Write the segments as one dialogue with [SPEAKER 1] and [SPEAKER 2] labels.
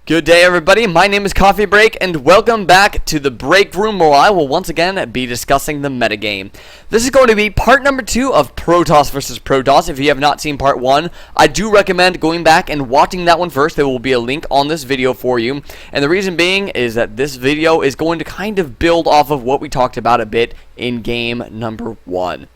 [SPEAKER 1] Good day, everybody. My name is Coffee Break, and welcome back to the break room where I will once again be discussing the metagame. This is going to be part number 2 of Protoss versus Protoss. If you have not seen part 1, I do recommend going back and watching that one first. There will be a link on this video for you, and the reason being is that this video is going to kind of build off of what we talked about a bit in game number 1.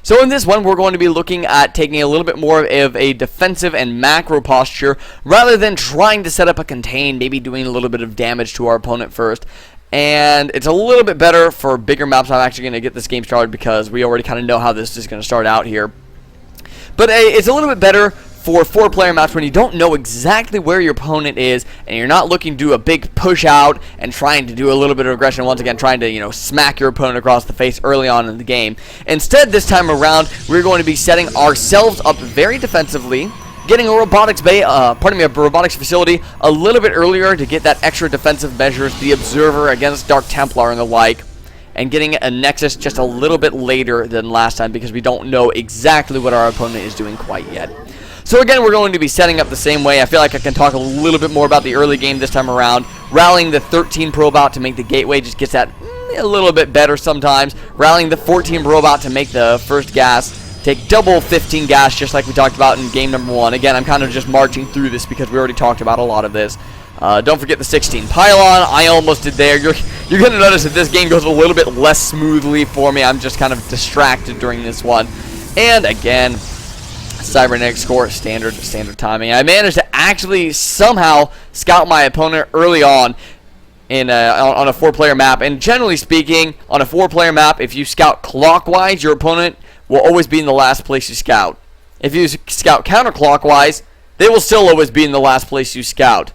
[SPEAKER 1] So in this one, we're going to be looking at taking a little bit more of a defensive and macro posture rather than trying to set up a contain, maybe doing a little bit of damage to our opponent first. And it's a little bit better for bigger maps. I'm actually going to get this game started because we already kind of know how this is going to start out here. But it's a little bit better for 4-player maps when you don't know exactly where your opponent is and you're not looking to do a big push out and trying to do a little bit of aggression, once again trying to, smack your opponent across the face early on in the game. Instead, this time around, we're going to be setting ourselves up very defensively, getting a robotics facility a little bit earlier to get that extra defensive measures, the Observer against Dark Templar and the like, and getting a Nexus just a little bit later than last time because we don't know exactly what our opponent is doing quite yet. So again, we're going to be setting up the same way. I feel like I can talk a little bit more about the early game this time around. Rallying the 13 probe out to make the gateway just gets that a little bit better sometimes. Rallying the 14 probe out to make the first gas. Take double 15 gas just like we talked about in game number 1. Again, I'm kind of just marching through this because we already talked about a lot of this. Don't forget the 16 pylon. I almost did there. You're going to notice that this game goes a little bit less smoothly for me. I'm just kind of distracted during this one. And again, cybernetic score, standard timing. I managed to actually somehow scout my opponent early on in on a 4-player map. And generally speaking, on a 4-player map, if you scout clockwise, your opponent will always be in the last place you scout. If you scout counterclockwise, they will still always be in the last place you scout.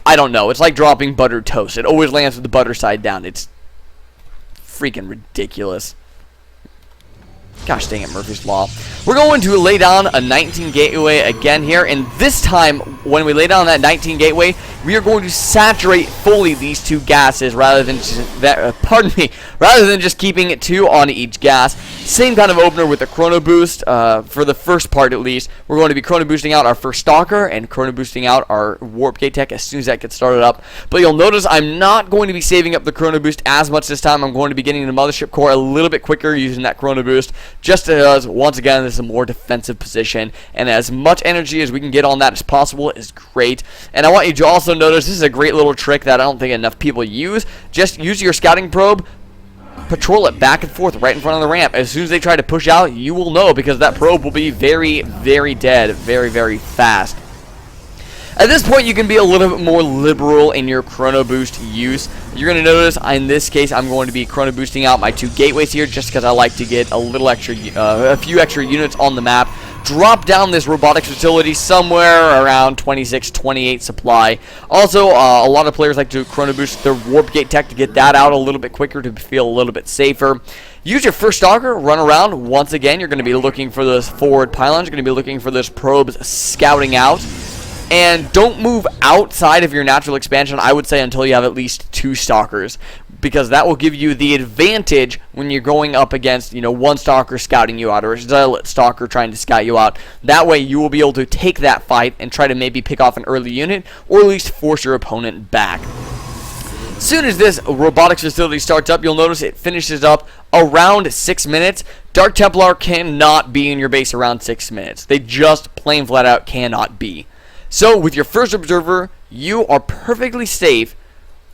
[SPEAKER 1] I don't know. It's like dropping buttered toast. It always lands with the butter side down. It's freaking ridiculous. Gosh dang it, Murphy's Law. We're going to lay down a 19 gateway again here, and this time, when we lay down that 19 gateway, we are going to saturate fully these two gases rather than just keeping it 2 on each gas. Same kind of opener with the chrono boost. For the first part at least, we're going to be chrono boosting out our first stalker and chrono boosting out our warp gate tech as soon as that gets started up. But you'll notice I'm not going to be saving up the chrono boost as much this time. I'm going to be getting the mothership core a little bit quicker using that chrono boost, just because once again this is a more defensive position, and as much energy as we can get on that as possible is great. And I want you to also notice this is a great little trick that I don't think enough people use. Just use your scouting probe, patrol it back and forth right in front of the ramp. As soon as they try to push out, you will know because that probe will be very, very dead very, very fast. At this point, you can be a little bit more liberal in your chrono boost use. You're going to notice in this case, I'm going to be chrono boosting out my 2 gateways here just because I like to get a few extra units on the map. Drop down this robotics facility somewhere around 26, 28 supply. Also, a lot of players like to chrono boost their warp gate tech to get that out a little bit quicker to feel a little bit safer. Use your first stalker, run around. Once again, you're going to be looking for those forward pylons. You're going to be looking for those probes scouting out. And don't move outside of your natural expansion, I would say, until you have at least 2 stalkers, because that will give you the advantage when you're going up against, one stalker scouting you out or a zealot stalker trying to scout you out. That way you will be able to take that fight and try to maybe pick off an early unit or at least force your opponent back. As soon as this robotics facility starts up, you'll notice it finishes up around 6 minutes. Dark Templar cannot be in your base around 6 minutes. They just plain flat out cannot be. So with your first observer, you are perfectly safe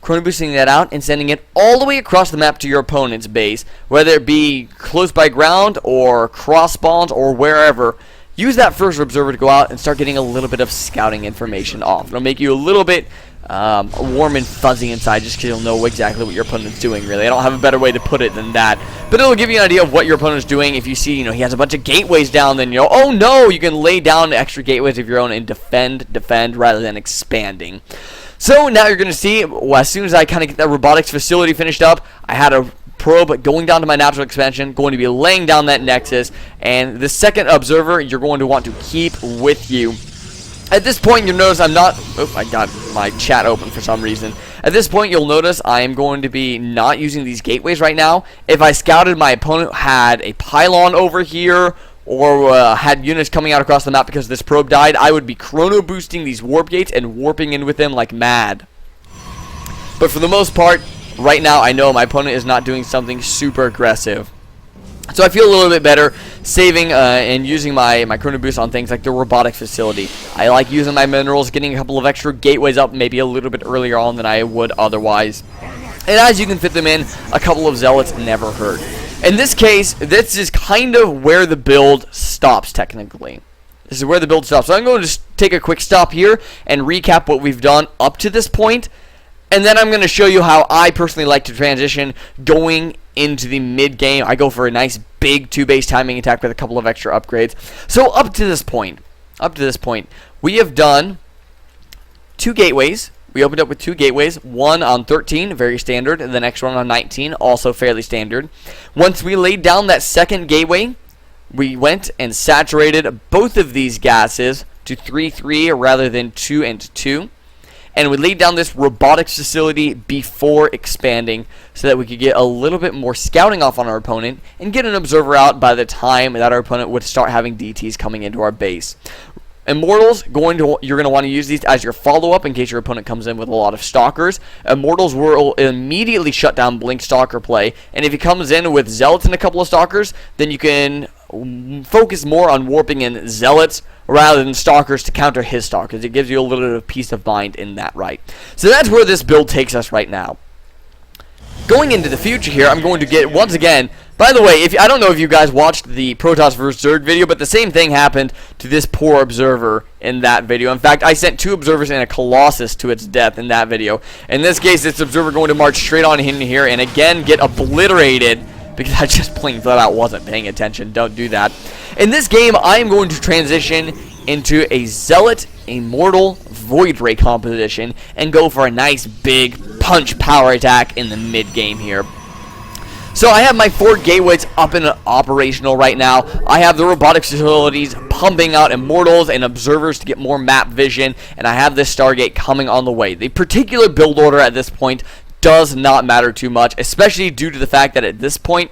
[SPEAKER 1] chrono boosting that out and sending it all the way across the map to your opponent's base, whether it be close by ground or cross spawns or wherever. Use that first observer to go out and start getting a little bit of scouting information off. It'll make you a little bit warm and fuzzy inside just because you'll know exactly what your opponent's doing, really. I don't have a better way to put it than that. But it'll give you an idea of what your opponent's doing. If you see, he has a bunch of gateways down, then oh no, you can lay down extra gateways of your own and defend rather than expanding. So now you're going to see, as soon as I kind of get that robotics facility finished up, I had a probe going down to my natural expansion, going to be laying down that nexus, and the second observer you're going to want to keep with you. At this point, you'll notice I'm not... Oh, I got my chat open for some reason. At this point, you'll notice I am going to be not using these gateways right now. If I scouted my opponent had a pylon over here or had units coming out across the map because this probe died, I would be chrono boosting these warp gates and warping in with them like mad. But for the most part, right now I know my opponent is not doing something super aggressive. So I feel a little bit better saving and using my chrono boost on things like the robotics facility. I like using my minerals, getting a couple of extra gateways up maybe a little bit earlier on than I would otherwise. And as you can fit them in, a couple of zealots never hurt. In this case, this is kind of where the build stops technically. This is where the build stops. So I'm going to just take a quick stop here and recap what we've done up to this point. And then I'm going to show you how I personally like to transition going into the mid game. I go for a nice big 2-base timing attack with a couple of extra upgrades. So up to this point, we have done 2 gateways. We opened up with 2 gateways, one on 13, very standard, and the next one on 19, also fairly standard. Once we laid down that second gateway, we went and saturated both of these gases to 3-3 rather than 2 and 2. And we laid down this robotics facility before expanding so that we could get a little bit more scouting off on our opponent and get an observer out by the time that our opponent would start having DTs coming into our base. Immortals, you're going to want to use these as your follow-up in case your opponent comes in with a lot of stalkers. Immortals will immediately shut down blink stalker play, and if he comes in with zealots and a couple of stalkers, then you can focus more on warping in zealots rather than stalkers to counter his stalkers. It gives you a little bit of peace of mind in that right. So that's where this build takes us right now. Going into the future here, I'm going to get, once again, by the way, I don't know if you guys watched the Protoss vs. Zerg video, but the same thing happened to this poor observer in that video. In fact, I sent 2 observers and a Colossus to its death in that video. In this case, this observer going to march straight on in here and again get obliterated because I just plain flat out wasn't paying attention. Don't do that. In this game, I am going to transition into a Zealot Immortal Void Ray composition and go for a nice big punch power attack in the mid game here. So I have my 4 gateways up and operational right now. I have the robotics facilities pumping out immortals and observers to get more map vision, and I have this Stargate coming on the way. The particular build order at this point does not matter too much, especially due to the fact that at this point,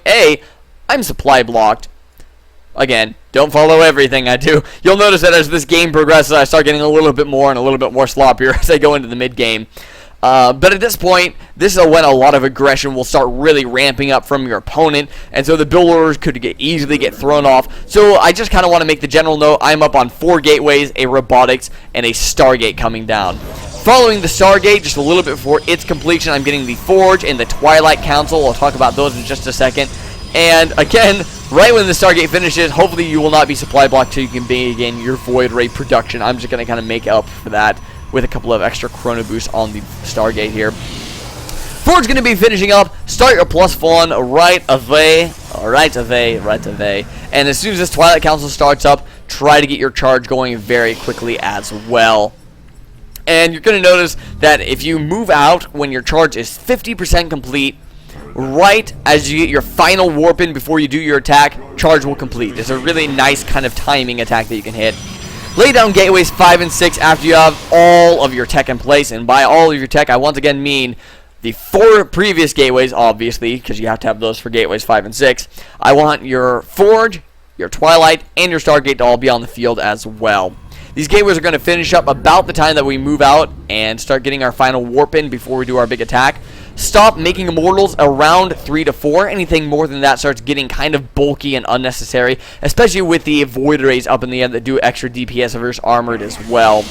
[SPEAKER 1] I'm supply blocked. Again, don't follow everything I do. You'll notice that as this game progresses, I start getting a little bit more and a little bit more sloppier as I go into the mid game. But at this point, this is when a lot of aggression will start really ramping up from your opponent, and so the build orders could easily get thrown off. So I just kind of want to make the general note, I'm up on 4 gateways, a robotics, and a Stargate coming down. Following the Stargate, just a little bit before its completion, I'm getting the Forge and the Twilight Council. I'll talk about those in just a second. And again, right when the Stargate finishes, hopefully you will not be supply blocked so you can begin your Void Ray production. I'm just going to kind of make up for that with a couple of extra chrono boosts on the Stargate here. Forge going to be finishing up. Start your +1 right away. And as soon as this Twilight Council starts up, try to get your charge going very quickly as well. And you're going to notice that if you move out when your charge is 50% complete, right as you get your final warp in before you do your attack, charge will complete. It's a really nice kind of timing attack that you can hit. Lay down gateways 5 and 6 after you have all of your tech in place. And by all of your tech, I once again mean the 4 previous gateways, obviously, because you have to have those for gateways 5 and 6. I want your Forge, your Twilight, and your Stargate to all be on the field as well. These gateways are going to finish up about the time that we move out and start getting our final warp in before we do our big attack. Stop making immortals around 3 to 4. Anything more than that starts getting kind of bulky and unnecessary, especially with the Void Rays up in the end that do extra DPS versus armored as well.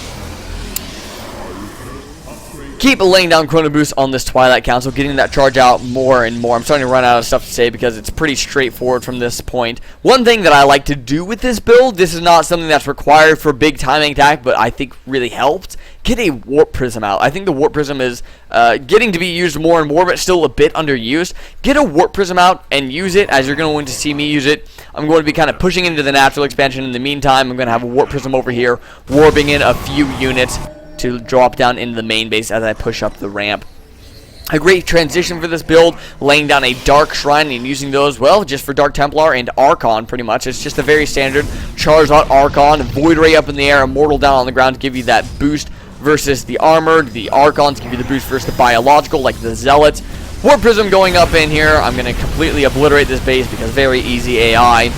[SPEAKER 1] Keep laying down chrono boost on this Twilight Council, getting that charge out more and more. I'm starting to run out of stuff to say because it's pretty straightforward from this point. One thing that I like to do with this build, this is not something that's required for big timing attack, but I think really helped. Get a Warp Prism out. I think the Warp Prism is getting to be used more and more, but still a bit underused. Get a Warp Prism out and use it as you're going to see me use it. I'm going to be kind of pushing into the natural expansion. In the meantime, I'm going to have a Warp Prism over here, warping in a few units to drop down into the main base as I push up the ramp. A great transition for this build, laying down a Dark Shrine and using those, well, just for Dark Templar and Archon, pretty much. It's just a very standard Charizard Archon, Void Ray up in the air, Immortal down on the ground to give you that boost versus the Armored. The Archons give you the boost versus the Biological, like the Zealots. Warp Prism going up in here. I'm going to completely obliterate this base because very easy AI.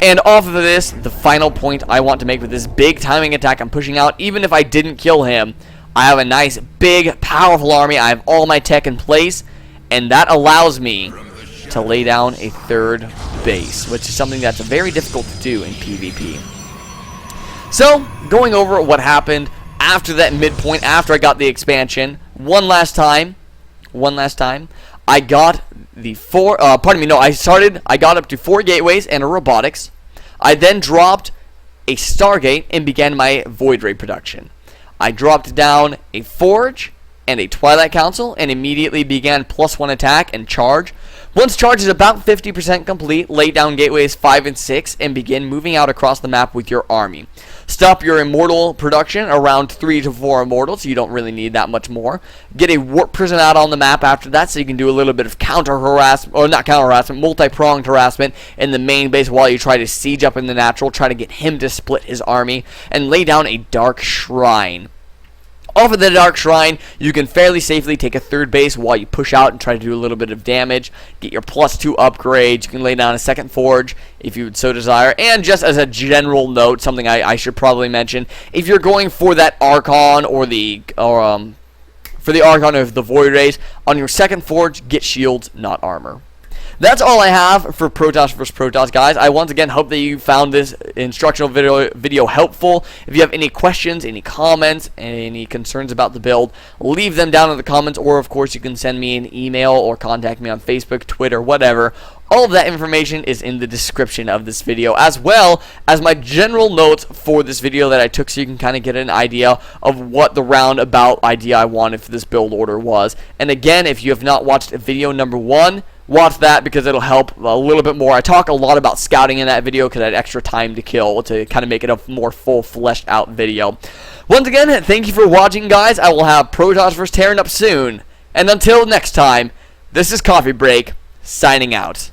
[SPEAKER 1] And off of this, the final point I want to make with this big timing attack I'm pushing out, even if I didn't kill him, I have a nice, big, powerful army. I have all my tech in place, and that allows me to lay down a third base, which is something that's very difficult to do in PvP. So, going over what happened after that midpoint, after I got the expansion, one last time, I got the I got up to 4 gateways and a robotics. I then dropped a Stargate and began my Void Ray production. I dropped down a Forge and a Twilight Council and immediately began +1 attack and charge. Once charge is about 50% complete, lay down gateways 5 and 6 and begin moving out across the map with your army. Stop your immortal production around 3 to 4 immortals, so you don't really need that much more. Get a warp prison out on the map after that, so you can do a little bit of multi-pronged harassment in the main base while you try to siege up in the natural, try to get him to split his army, and lay down a dark shrine. Off of the Dark Shrine, you can fairly safely take a third base while you push out and try to do a little bit of damage. Get your +2 upgrades. You can lay down a second Forge if you would so desire. And just as a general note, something I should probably mention, if you're going for that Archon for the Archon of the Void Rays, on your second Forge, get shields, not armor. That's all I have for Protoss vs. Protoss, guys. I once again hope that you found this instructional video helpful. If you have any questions, any comments, any concerns about the build, leave them down in the comments, or of course you can send me an email or contact me on Facebook, Twitter, whatever. All of that information is in the description of this video, as well as my general notes for this video that I took, so you can kind of get an idea of what the roundabout idea I wanted for this build order was. And again, if you have not watched video number 1, watch that because it'll help a little bit more. I talk a lot about scouting in that video because I had extra time to kill to kind of make it a more full, fleshed out video. Once again, thank you for watching, guys. I will have Protoss vs. Terran up soon. And until next time, this is Coffee Break, signing out.